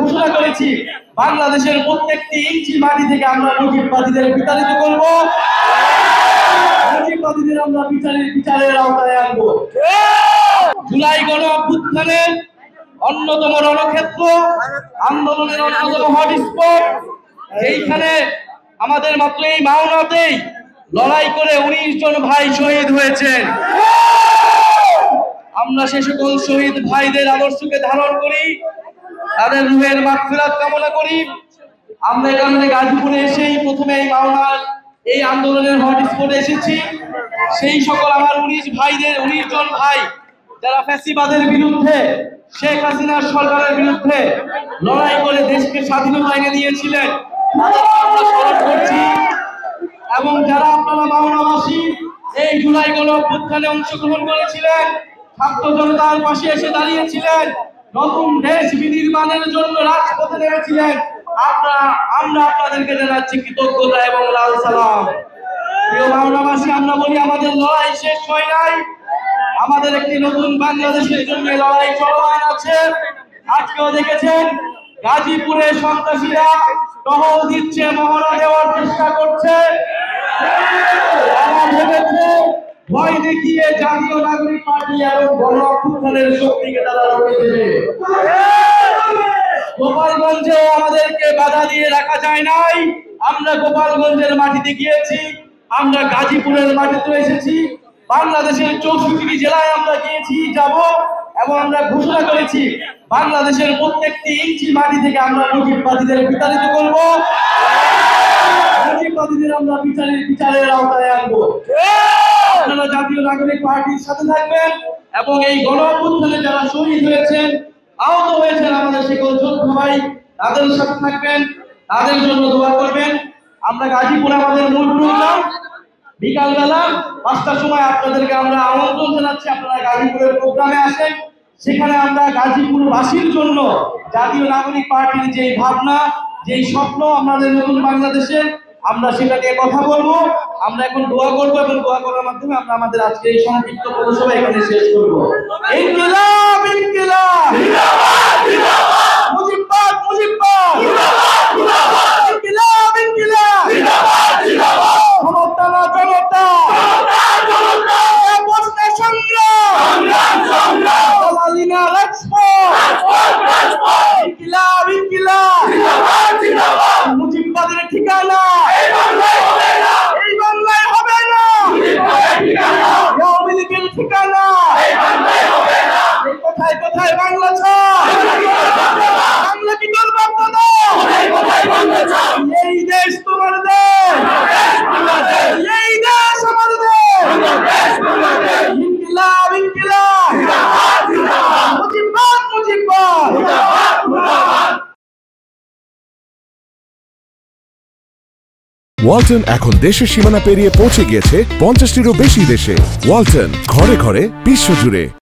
ঘোষণা করেছি বাংলাদেশের প্রত্যেকটি ইঞ্চি মাটি থেকে আমরা মুজিববাদীদের বিতাড়িত করব, মুজিববাদীদের আমরা বিচারের আওতায় আনবো। জুলাই গণ অভ্যুত্থানের অন্যতম রণক্ষেত্র, আন্দোলনের অন্যতম হটস্পট, এইখানে আমাদের মাত্র এই মাওনাতেই লড়াই করে 19 জন ভাই শহীদ হয়েছেন। আমরা সে সকল শহীদ ভাইদের আদর্শকে ধারণ করি, তাদের রুহের মাগফিরাত কামনা করি। আমরা এখানে গাজীপুরে এসেই প্রথমে এই মাওনার এই আন্দোলনের হটস্পটে এসেছি। সেই সকল আমার 19 জন ভাই যারা ফ্যাসিবাদের বিরুদ্ধে, শেখ হাসিনার সরকারের বিরুদ্ধে লড়াই করে দেশকে স্বাধীনতা এনে দিয়েছিলেন, তাদেরকে আমরা স্মরণ করছি। এবং যারা আপনারা মাওনাবাসী এই জুলাই গণ অভ্যুত্থানে অংশগ্রহণ করেছিলেন, ছাত্র জনতার পাশে এসে দাঁড়িয়েছিলেন, নতুন দেশ বিনির্মাণের জন্য রাজপথে নেমেছিলেন, আমরা আপনাদেরকে জানাচ্ছি কৃতজ্ঞতা এবং লাল সালাম। প্রিয় মাওনাবাসী, আমরা বলি আমাদের লড়াই শেষ হয় নাই, আমাদের একটি নতুন বাংলাদেশের জন্য লড়াই চলমান আছে। আজকেও দেখেছেন গাজীপুরে সন্ত্রাসীরা টহল দিচ্ছে, মহড়া দেওয়ার চেষ্টা করছে। ভয় দেখিয়ে জাতীয় নাগরিক পার্টি এবং গণ অভ্যুত্থানের শক্তিকে তারা রুখে দেবে। গোপালগঞ্জে আমাদেরকে বাধা দিয়ে রাখা যায় নাই। আমরা গোপালগঞ্জের মাটিতে গিয়েছি, আমরা গাজীপুরের মাটিতে এসেছি, বাংলাদেশের 64টি জেলায় আমরা গিয়েছি, যাব, এবং আমরা ঘোষণা করেছি বাংলাদেশের প্রত্যেকটি ইঞ্চি মাটি থেকে আমরা মুজিববাদীদের বিতাড়িত করব, মুজিববাদীদের আমরা বিচারের আওতায় আনবো। আপনারা জাতীয় নাগরিক পার্টির সাথে থাকবেন এবং এই গণ অভ্যুত্থানে যারা শহীদ হয়েছেন, আহত হয়েছেন, আমাদের সকল যোদ্ধা ভাই, তাদের সাথে থাকবেন, তাদের জন্য দোয়া করবেন। আমরা গাজীপুরে আমাদের মূল প্রোগ্রাম বিকালবেলা 5টার সময় আপনাদেরকে আমরা আমন্ত্রণ জানাচ্ছি, আপনারা গাজীপুরের প্রোগ্রামে আসেন। সেখানে আমরা গাজীপুরবাসীর জন্য জাতীয় নাগরিক পার্টির যে ভাবনা, যে স্বপ্ন আমাদের নতুন বাংলাদেশে, আমরা সেটা নিয়ে কথা বলবো। আমরা এখন দোয়া করবো এবং দোয়া করার মাধ্যমে আমরা আমাদের আজকে এই সংক্ষিপ্ত পৌরসভা এখানে শেষ করবো। ইনকিলাব ইনকিলাব মুজিববাদ মুজিববাদ ইনকিলাব ইনকিলাব ক্ষমতা না জনতা বসতে সংগ্রাম লালিনা রাজপথ ইনকিলাব ইনকিলাব মুজিববাদের ঠিকানা এই বাংলায় হবে না, আওয়ামী লীগের ঠিকানা কোথায় কোথায় বাংলা ছাড়, বাংলা কি তোর বাপ দাদা, এই দেশ তোমার দেশ, এই দেশ আমার দেশ, ইনকিলাব ইনকিলাব মুজিববাদ মুজিববাদ। ওয়ালটন এখন দেশের সীমানা পেরিয়ে পৌঁছে গিয়েছে 50টিরও বেশি দেশে। ওয়ালটন, ঘরে ঘরে, বিশ্বজুড়ে।